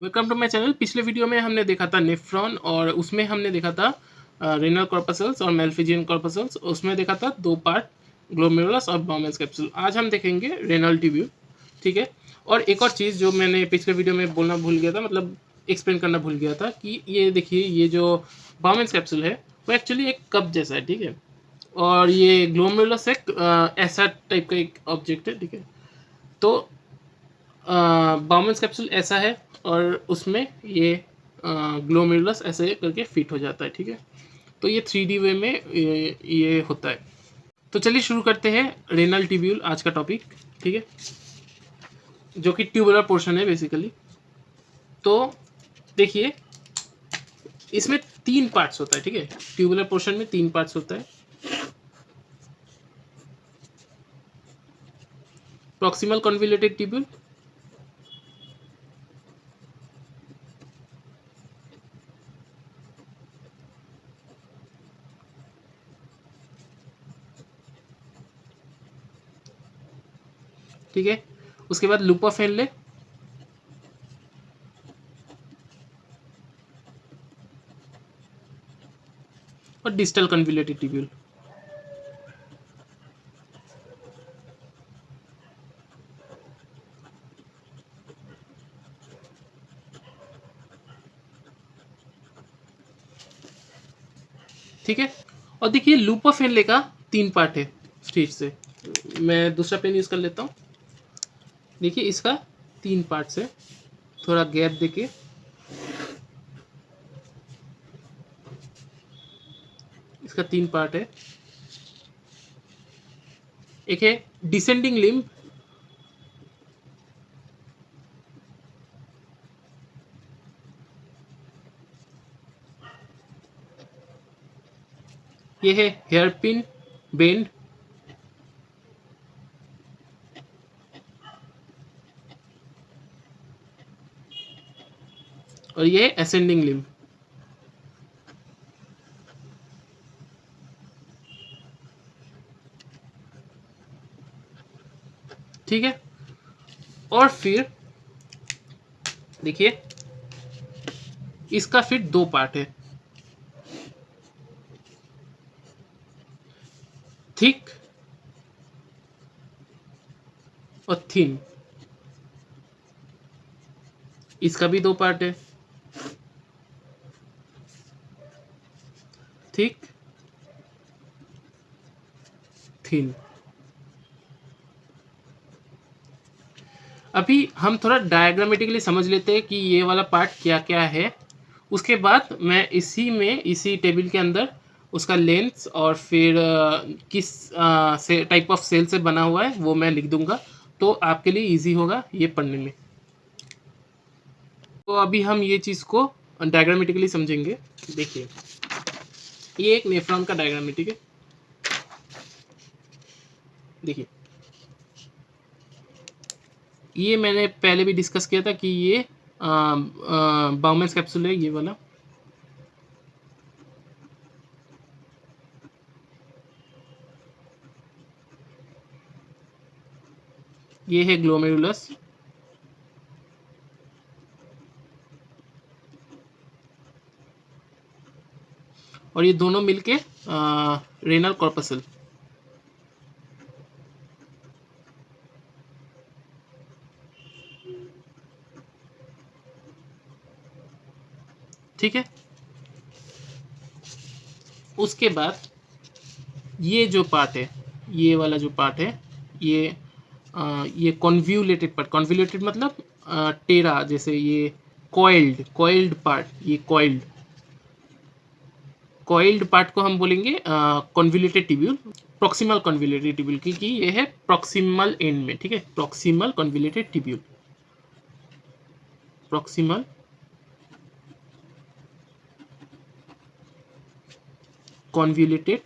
Welcome to my channel. पिछले video में हमने देखा था नेफ्रॉन और उसमें हमने देखा था रेनल कॉर्पसल्स और मेल्फिजियन कॉर्पसल्स। उसमें देखा था दो पार्ट, ग्लोमेरुलस और बाउमेंस कैप्सूल। आज हम देखेंगे रेनल ट्यूब्यूल। ठीक है। और एक और चीज़ जो मैंने पिछले वीडियो में बोलना भूल गया था, मतलब एक्सप्लेन करना भूल गया था, कि ये देखिए, ये जो बाउमेंस कैप्सूल है वो एक्चुअली एक कप जैसा है। ठीक है। और ये ग्लोमेरुलस एक ऐसा टाइप का एक ऑब्जेक्ट है। ठीक है। तो बाउमेंस कैप्सूल ऐसा है और उसमें ये ग्लोमेरुलस ऐसे करके फिट हो जाता है। ठीक है। तो ये 3D वे में ये होता है। तो चलिए शुरू करते हैं रेनल ट्यूब्यूल, आज का टॉपिक। ठीक है। जो कि ट्यूबुलर पोर्शन है बेसिकली। तो देखिए, इसमें 3 पार्ट्स होता है। ठीक है। ट्यूबुलर पोर्शन में 3 पार्ट्स होता है। प्रॉक्सिमल कन्वोल्यूटेड ट्यूब्यूल, ठीक है। उसके बाद लूपा फेनले, और डिस्टल कन्वोल्यूटेड ट्यूब्यूल। ठीक है। और देखिए, लूपा फेनले का 3 पार्ट है। ठीक से मैं दूसरा पेन यूज कर लेता हूँ। देखिए, इसका 3 पार्ट्स है। थोड़ा गैप देके इसका 3 पार्ट है। एक है डिसेंडिंग लिम्ब, ये है हेयरपिन बेंड, और ये है असेंडिंग लिम्ब। ठीक है। और फिर देखिए, इसका फिर 2 पार्ट है, थिक और थिन। इसका भी 2 पार्ट है, थिक, थिन। अभी हम थोड़ा डायग्रामेटिकली समझ लेते हैं कि ये वाला पार्ट क्या क्या है। उसके बाद मैं इसी टेबल के अंदर उसका लेंथ और फिर किस से टाइप ऑफ सेल से बना हुआ है वो मैं लिख दूंगा, तो आपके लिए इजी होगा ये पढ़ने में। तो अभी हम ये चीज़ को डायग्रामेटिकली समझेंगे। देखिए, ये एक नेफ्रॉन का डायग्राम है। ठीक है। देखिए, ये मैंने पहले भी डिस्कस किया था कि ये बाउमेंस कैप्सूल है, ये वाला। ये है ग्लोमेरुलस, और ये दोनों मिलके रेनल कॉर्पसल। ठीक है। उसके बाद ये जो पार्ट है, ये वाला जो पार्ट है, ये कॉन्व्यूलेटेड पार्ट। कॉन्व्यूलेटेड मतलब टेढ़ा, जैसे ये कॉइल्ड कॉइल्ड पार्ट, ये कॉइल्ड कॉइल्ड पार्ट को हम बोलेंगे convoluted tubule, proximal convoluted tubule, क्योंकि ये है प्रॉक्सिमल एंड में। ठीक है। Proximal convoluted tubule, proximal convoluted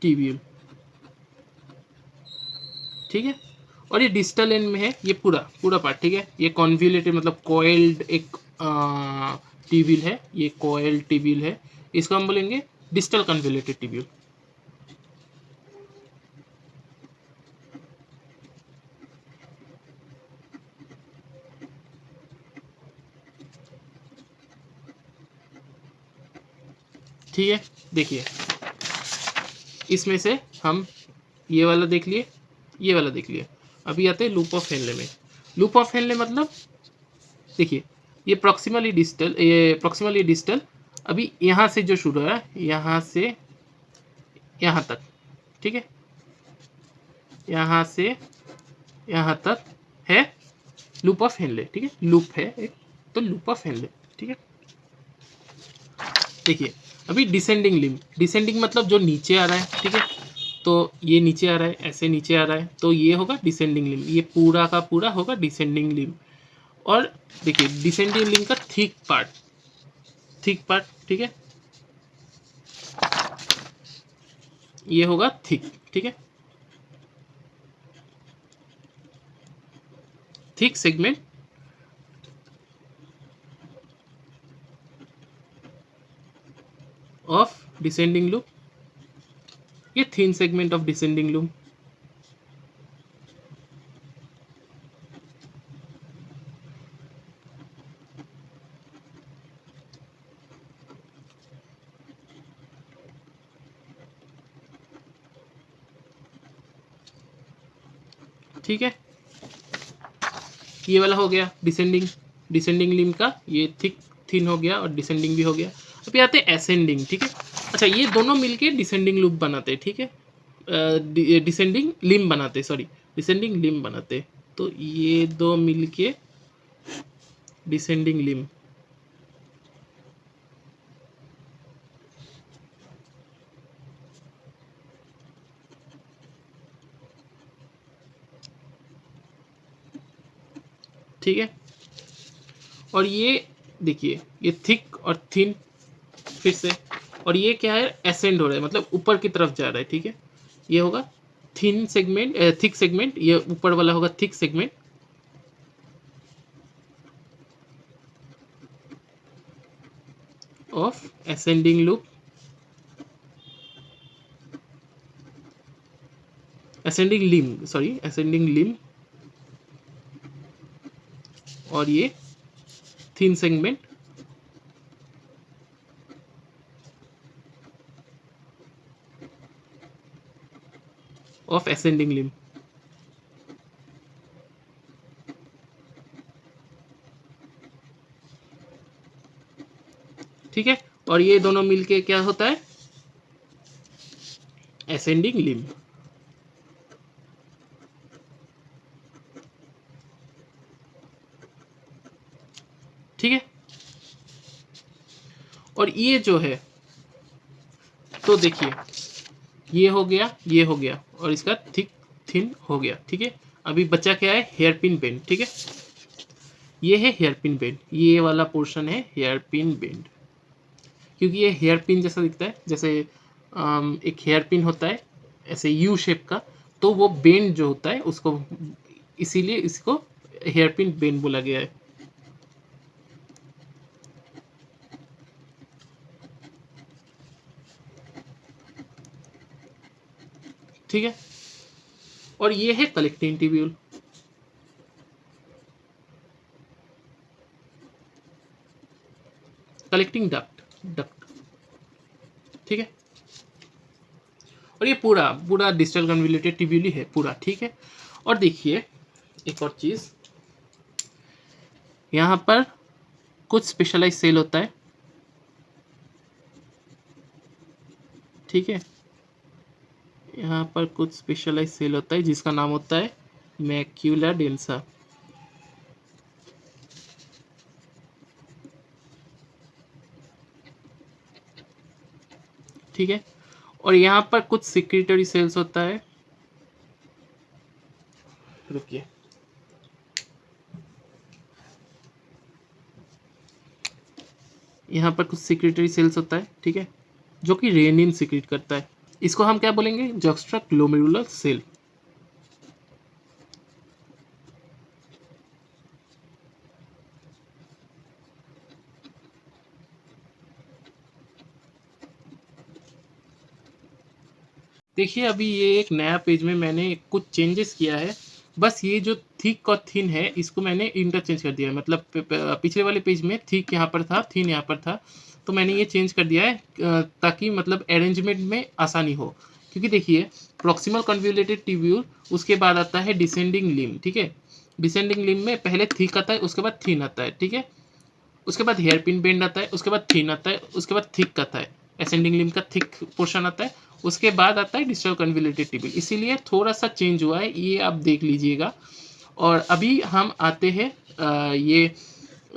tubule. ठीक है। और ये डिस्टल एंड में है, ये पूरा पूरा पार्ट। ठीक है। ये कॉन्व्यूलेटेड मतलब कॉइल्ड एक ट्यूब्यूल है, ये कॉइल्ड ट्यूब्यूल है। इसको हम बोलेंगे डिस्टल कन्वोल्यूटेड ट्यूब्यूल। ठीक है, देखिए इसमें से हम ये वाला देख लिए, ये वाला देख लिए। अभी आते हैं लूप ऑफ हेनले में। लूप ऑफ हेनले मतलब देखिए ये प्रॉक्सिमली डिस्टल अभी यहाँ से जो शुरू है, यहाँ से यहाँ तक, ठीक है, यहाँ से यहाँ तक है लूप ऑफ हेनले, ठीक है, लूप है एक, तो लूप ऑफ हेनले, ठीक है। देखिए अभी डिसेंडिंग मतलब जो नीचे आ रहा है, ठीक है, तो ये नीचे आ रहा है, ऐसे नीचे आ रहा है, तो ये होगा डिसेंडिंग लिम्ब, ये पूरा का पूरा होगा डिसेंडिंग लिम्ब। और देखिए डिसेंडिंग लिम्ब का थिक पार्ट, ठीक है, ये होगा थिक, ठीक है, thick segment of descending loop, ये thin segment of descending loop. ठीक है, ये वाला हो गया डिसेंडिंग लिम्ब का, ये थिन हो गया और डिसेंडिंग भी हो गया। अभी आते हैं एसेंडिंग, ठीक है। अच्छा ये दोनों मिलके डिसेंडिंग लूप बनाते हैं, ठीक है, डिसेंडिंग लिम्ब बनाते, सॉरी डिसेंडिंग लिम्ब बनाते, तो ये दो मिलके डिसेंडिंग लिम्ब। ठीक है, और ये देखिए ये थिक और थिन फिर से, और ये क्या है एसेंड हो रहा है, मतलब ऊपर की तरफ जा रहा है, ठीक है, ये होगा थिन सेगमेंट, थिक सेगमेंट, ये ऊपर वाला होगा thick segment of ascending loop, ascending limb, और ये thin segment of ascending limb. ठीक है, और ये दोनों मिलके क्या होता है एसेंडिंग लिम्ब। ठीक है, और ये जो है तो देखिए ये हो गया और इसका थिन हो गया, ठीक है। अभी बचा क्या है हेयर पिन बेंड, ठीक है, ये है हेयर पिन बेंड, ये वाला पोर्शन है हेयर पिन बेंड, क्योंकि ये हेयर पिन जैसा दिखता है, जैसे एक हेयर पिन होता है ऐसे यू शेप का, तो वो बेंड जो होता है उसको, इसीलिए इसको हेयर पिन बेंड बोला गया है। ठीक है, और ये है कलेक्टिंग ट्यूब्यूल, कलेक्टिंग डक्ट, ठीक है, और ये पूरा डिजिटल कन्वोल्यूटेड ट्यूब्यूल ही है पूरा, ठीक है। और देखिए एक और चीज, यहाँ पर कुछ स्पेशलाइज सेल होता है, ठीक है, यहाँ पर कुछ स्पेशलाइज सेल होता है जिसका नाम होता है मैक्यूला डेंसा, ठीक है, और यहाँ पर कुछ सिक्रेटरी सेल्स होता है, रुकिए, यहाँ पर कुछ सिक्रेटरी सेल्स होता है, ठीक है, जो कि रेनिन सिक्रेट करता है, इसको हम क्या बोलेंगे जॉक्स्ट्रा ग्लोमेरुलर सेल। देखिए अभी ये एक नया पेज में मैंने कुछ चेंजेस किया है, बस ये जो थिक और थिन है इसको मैंने इंटरचेंज कर दिया है, मतलब पिछले वाले पेज में थिक यहाँ पर था, थिन यहाँ पर था, तो मैंने ये चेंज कर दिया है ताकि मतलब अरेंजमेंट में आसानी हो। क्योंकि देखिए प्रॉक्सिमल कन्वोल्यूटेड ट्यूब्यूल, उसके बाद आता है डिसेंडिंग लिम्ब, ठीक है। डिसेंडिंग लिम्ब में पहले थिक आता है, उसके बाद थिन आता है, ठीक है। उसके बाद हेयर पिन बेंड आता है, उसके बाद थिन आता है, उसके बाद थिक आता है, असेंडिंग लिम्ब का थिक पोर्शन आता है, उसके बाद आता है डिस्टल कन्वोल्यूटेड ट्यूब्यूल। इसीलिए थोड़ा सा चेंज हुआ है, ये आप देख लीजिएगा। और अभी हम आते हैं ये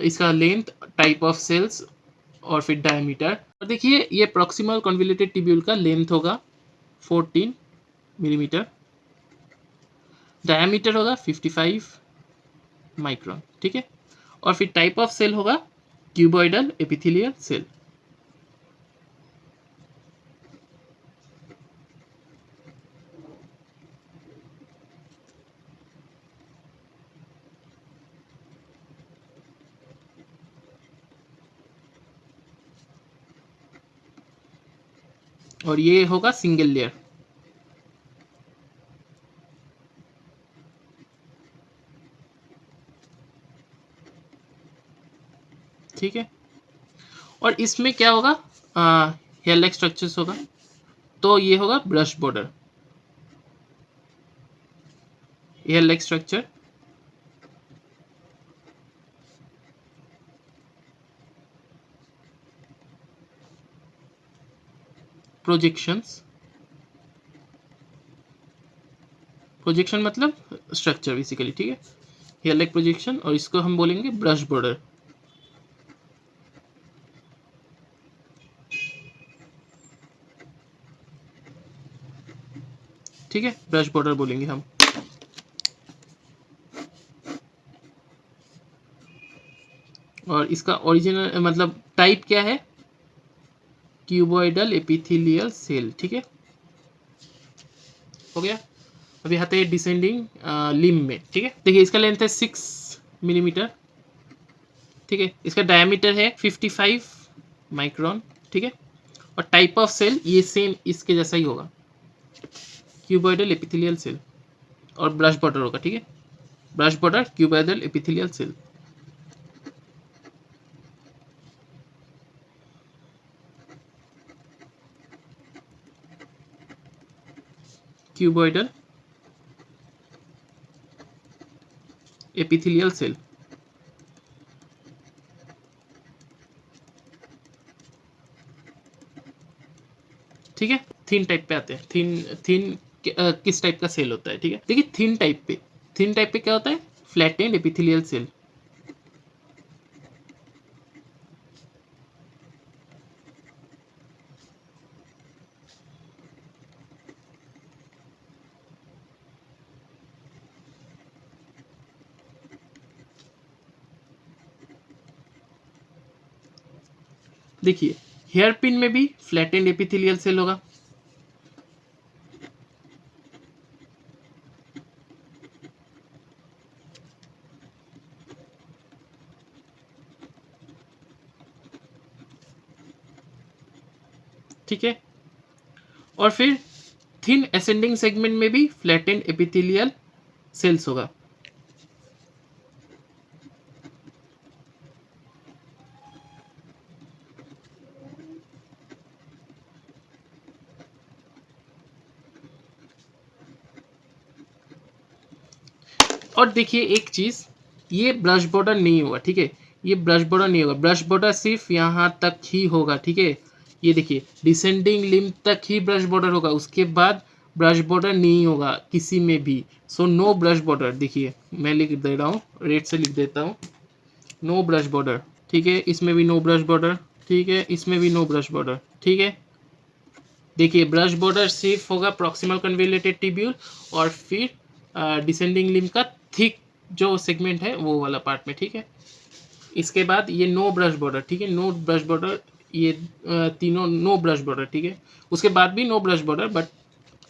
इसका लेंथ, टाइप ऑफ सेल्स और फिर डायमीटर। और देखिए ये प्रॉक्सिमल कन्वोल्यूटेड ट्यूब्यूल का लेंथ होगा 14 मिलीमीटर, डायमीटर होगा 55 माइक्रोन, ठीक है। और फिर टाइप ऑफ सेल होगा क्यूबॉइडल एपिथेलियल सेल। और ये होगा सिंगल लेयर, ठीक है। और इसमें क्या होगा, हेयर लाइक स्ट्रक्चर्स होगा। तो ये होगा brush border, hair like structure, projections, projection मतलब स्ट्रक्चर बेसिकली, ठीक है। हेयर लाइक प्रोजेक्शन, और इसको हम बोलेंगे ब्रश बॉर्डर, ठीक है। ब्रश बॉर्डर बोलेंगे हम। और इसका ओरिजिनल मतलब टाइप क्या है, क्यूबॉइडल एपिथेलियल सेल, ठीक है। हो गया। अभी आते हैं डिसेंडिंग लिम्ब में, ठीक है। देखिए इसका लेंथ है 6 मिलीमीटर, ठीक है। इसका डायमीटर है 55 माइक्रोन, ठीक है। और टाइप ऑफ सेल ये सेम इसके जैसा ही होगा, क्यूबॉइडल एपिथेलियल सेल। और ब्रश बॉर्डर होगा, ठीक है। Brush border cuboidal epithelial cell. Cuboidal epithelial cell, ठीक है। थिन टाइप पे आते हैं। थिन थिन किस टाइप का सेल होता है, ठीक है। देखिए थिन टाइप पे क्या होता है, फ्लैटेंड एपिथेलियल सेल। देखिए हेयर पिन में भी फ्लैटेंड एपिथेलियल सेल होगा, ठीक है। और फिर थिन असेंडिंग सेगमेंट में भी फ्लैटेंड एपिथेलियल सेल्स होगा। और देखिए एक चीज, ये ब्रश बॉर्डर नहीं होगा, ठीक है। ये ब्रश बॉर्डर नहीं होगा, ब्रश बॉर्डर सिर्फ यहाँ तक ही होगा, ठीक है। ये देखिए डिसेंडिंग लिम्ब तक ही ब्रश बॉर्डर होगा, उसके बाद ब्रश बॉर्डर नहीं होगा किसी में भी। So no brush border. देखिए मैं लिख दे रहा हूँ, रेड से लिख देता हूँ, नो ब्रश बॉर्डर, ठीक है। इसमें भी नो ब्रश बॉर्डर, ठीक है। इसमें भी नो ब्रश बॉर्डर, ठीक है। देखिए ब्रश बॉर्डर सिर्फ होगा प्रॉक्सिमल कन्वोल्यूटेड ट्यूब्यूल और फिर डिसेंडिंग लिम्ब का थिक जो सेगमेंट है वो वाला पार्ट में, ठीक है। इसके बाद ये नो ब्रश बॉर्डर, ठीक है। नो ब्रश बॉर्डर, ये तीनों नो ब्रश बॉर्डर, ठीक है। उसके बाद भी नो ब्रश बॉर्डर, बट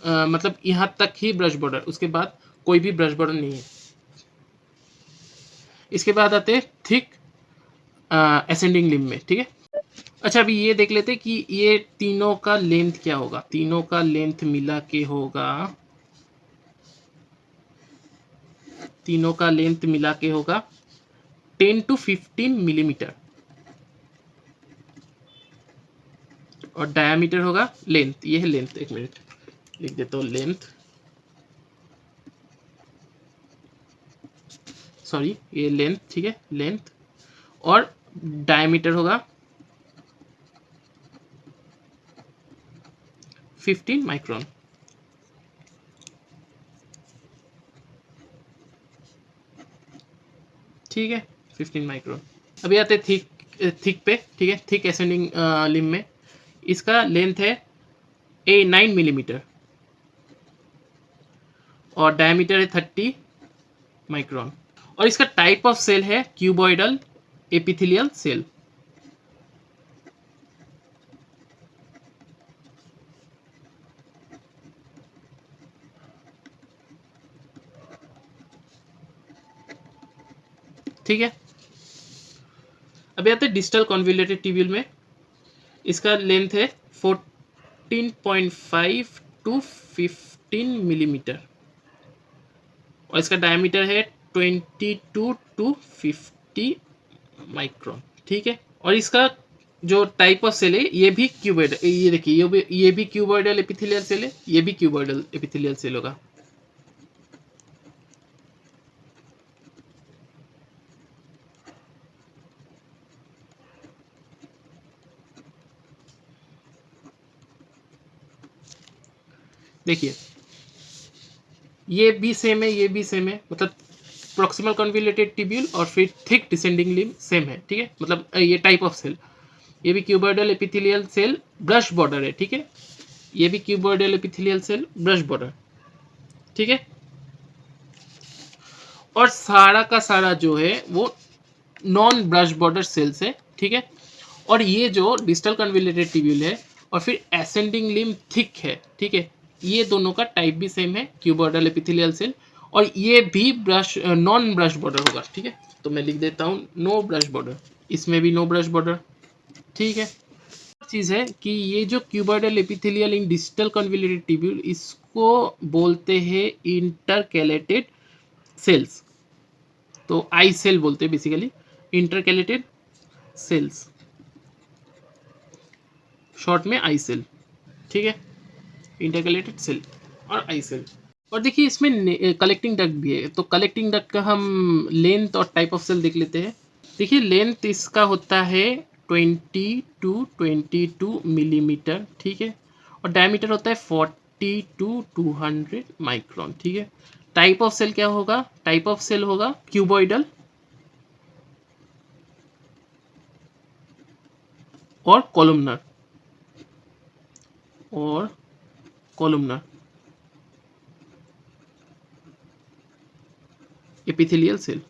मतलब यहाँ तक ही ब्रश बॉर्डर, उसके बाद कोई भी ब्रश बॉर्डर नहीं है। इसके बाद आते हैं थिक असेंडिंग लिम्ब में, ठीक है। अच्छा अभी ये देख लेते हैं कि ये तीनों का लेंथ क्या होगा। तीनों का लेंथ मिला के होगा, तीनों का लेंथ मिला के होगा 10 to 15 मिलीमीटर, और डायामीटर होगा लेंथ, ये है लेंथ, एक मिनट लिख देता हूँ लेंथ, सॉरी ये लेंथ, ठीक है लेंथ, और डायमीटर होगा 15 माइक्रोन। ठीक है 15 माइक्रोन। अभी आते थिक, थिक पे, ठीक है थिक एसेंडिंग लिम में इसका लेंथ है 9 मिलीमीटर और डायमीटर है 30 माइक्रोन, और इसका टाइप ऑफ सेल है क्यूबॉइडल एपिथेलियल सेल। ठीक है, अभी आते हैं डिजिटल कॉन्वोल्यूटेड ट्यूब्यूल में। इसका लेंथ है 14.5 टू 15 मिलीमीटर और इसका डायमीटर है 22 टू 50 माइक्रोन। ठीक है, और इसका जो टाइप ऑफ सेल है ये भी क्यूबॉइडल, ये देखिए ये भी क्यूबॉइडल एपिथेलियल सेल है, ये भी क्यूबॉइडल एपिथेलियल सेल होगा। देखिए ये भी सेम है, ये भी सेम है, मतलब प्रॉक्सिमल कन्वोल्यूटेड ट्यूब्यूल और फिर थिक डिसेंडिंग लिम्ब सेम है। ठीक है, मतलब ये टाइप ऑफ सेल, ये भी cuboidal epithelial cell brush border है। ठीक है, ये भी cuboidal epithelial cell brush border. ठीक है, और सारा का सारा जो है वो नॉन ब्रश बॉर्डर सेल्स है। ठीक है, और ये जो डिजिटल कन्वोल्यूटेड ट्यूब्यूल है और फिर एसेंडिंग लिम्ब थिक है। ठीक है, ये दोनों का टाइप भी सेम है, क्यूबॉइडल एपिथेलियल सेल, और ये भी ब्रश नॉन ब्रश बॉर्डर होगा। ठीक है, तो मैं लिख देता हूँ नो ब्रश बॉर्डर, इसमें भी नो ब्रश बॉर्डर। ठीक है, चीज़ है कि ये जो क्यूबॉइडल एपिथेलियल इन डिजिटल कन्वोल्यूटेड ट्यूब्यूल, इसको बोलते हैं इंटरकैलेटेड सेल्स, तो आई सेल बोलते हैं बेसिकली, इंटरकैलेटेड सेल्स, शॉर्ट में आई सेल। ठीक है, इंटरकैलेटेड सेल और आई सेल। और देखिए इसमें कलेक्टिंग डक्ट भी है, तो कलेक्टिंग डक्ट का हम लेंथ और टाइप ऑफ सेल देख लेते हैं। देखिए लेंथ इसका होता है 20 टू 22 मिलीमीटर। ठीक है, और डायमीटर होता है 40 टू 200 माइक्रोन। ठीक है, टाइप ऑफ सेल क्या होगा, टाइप ऑफ सेल होगा क्यूबॉइडल और कॉलमनर, और कॉलमनर एपिथेलियल सेल।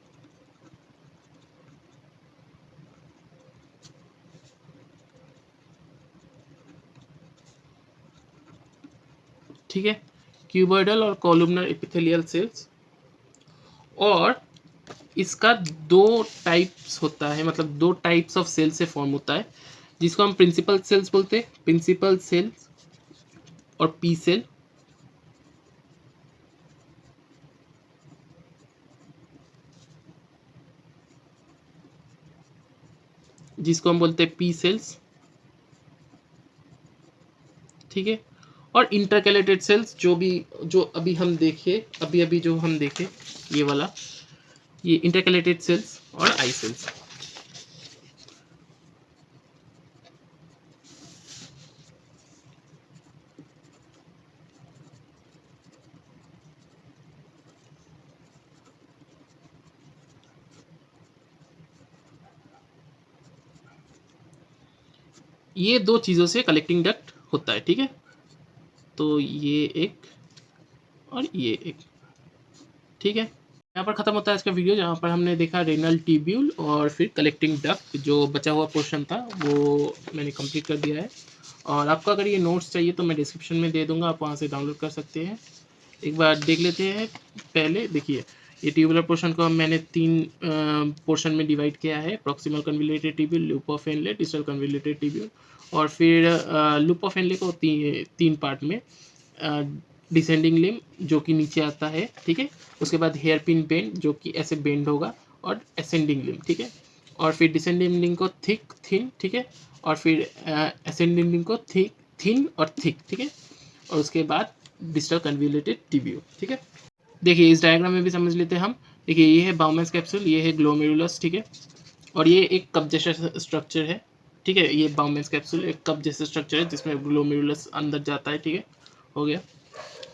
ठीक है, क्यूबॉइडल और कॉलमनर एपिथेलियल सेल्स, और इसका दो टाइप्स होता है, मतलब दो टाइप्स ऑफ सेल से फॉर्म होता है, जिसको हम प्रिंसिपल सेल्स बोलते हैं, प्रिंसिपल सेल्स और पी सेल। जिसको हम बोलते हैं पी सेल्स। ठीक है, और इंटरकैलेटेड सेल्स जो अभी हम देखे, अभी जो हम देखे ये वाला, ये इंटरकैलेटेड सेल्स और आई सेल्स। ये दो चीज़ों से कलेक्टिंग डक्ट होता है। ठीक है, तो ये एक और ये एक। ठीक है, यहाँ पर ख़त्म होता है इसका वीडियो, जहाँ पर हमने देखा रेनल ट्यूब्यूल और फिर कलेक्टिंग डक्ट, जो बचा हुआ पोर्शन था वो मैंने कंप्लीट कर दिया है। और आपको अगर ये नोट्स चाहिए तो मैं डिस्क्रिप्शन में दे दूँगा, आप वहाँ से डाउनलोड कर सकते हैं। एक बार देख लेते हैं। पहले देखिए ये ट्यूबुलर पोर्शन को मैंने तीन पोर्शन में डिवाइड किया है, proximal convoluted tubule, loop of Henle, digital convoluted tubule, और फिर लूप ऑफ हेनले को तीन पार्ट में, डिसेंडिंग लिम जो कि नीचे आता है। ठीक है, उसके बाद हेयर पिन बेंड जो कि ऐसे बेंड होगा, और असेंडिंग लिम। ठीक है, और फिर डिसेंडिंग लिंक को थिक थिन, ठीक है, और फिर असेंडिंग लिंक को थिक थिन और थिक, ठीक है, और उसके बाद डिस्टल कन्वोल्यूटेड टिब्यूल, ठीक है। देखिए इस डायग्राम में भी समझ लेते हैं हम। देखिए ये है बाउमेंस कैप्सूल, ये है ग्लोमेरुलस, ठीक है, और ये एक कप जैसा स्ट्रक्चर है, ठीक है। ये बाउमेंस कैप्सूल एक कप जैसा स्ट्रक्चर है जिसमें ग्लोमेरुलस अंदर जाता है, ठीक है, हो गया।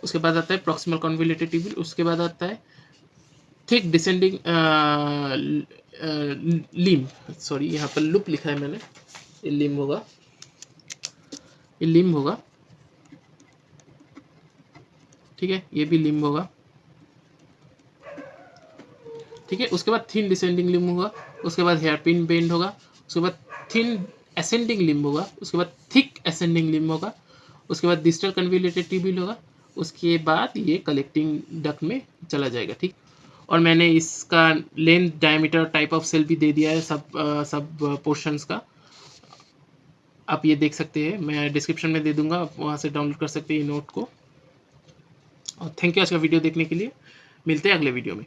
उसके बाद आता है प्रॉक्सिमल कन्वोल्यूटेड टिब्यूल, उसके बाद आता है थिक डिसेंडिंग लिम, सॉरी यहाँ पर लूप लिखा है मैंने, ये लिम होगा, ये लिम होगा, ठीक है, ये भी लिम होगा, ठीक है। उसके बाद थिन डिसेंडिंग लिम होगा, उसके बाद हेयरपिन बेंड होगा, उसके बाद थिन असेंडिंग लिम होगा, उसके बाद थिक असेंडिंग लिम होगा, उसके बाद डिस्टल कन्वोल्यूटेड टिब्यूल होगा, उसके बाद ये कलेक्टिंग डक्ट में चला जाएगा, ठीक। और मैंने इसका length diameter type of cell भी दे दिया है सब पोर्शंस का, आप ये देख सकते हैं, मैं डिस्क्रिप्शन में दे दूंगा, आप वहाँ से डाउनलोड कर सकते हैं ये नोट को। और थैंक यू आज का वीडियो देखने के लिए, मिलते हैं अगले वीडियो में।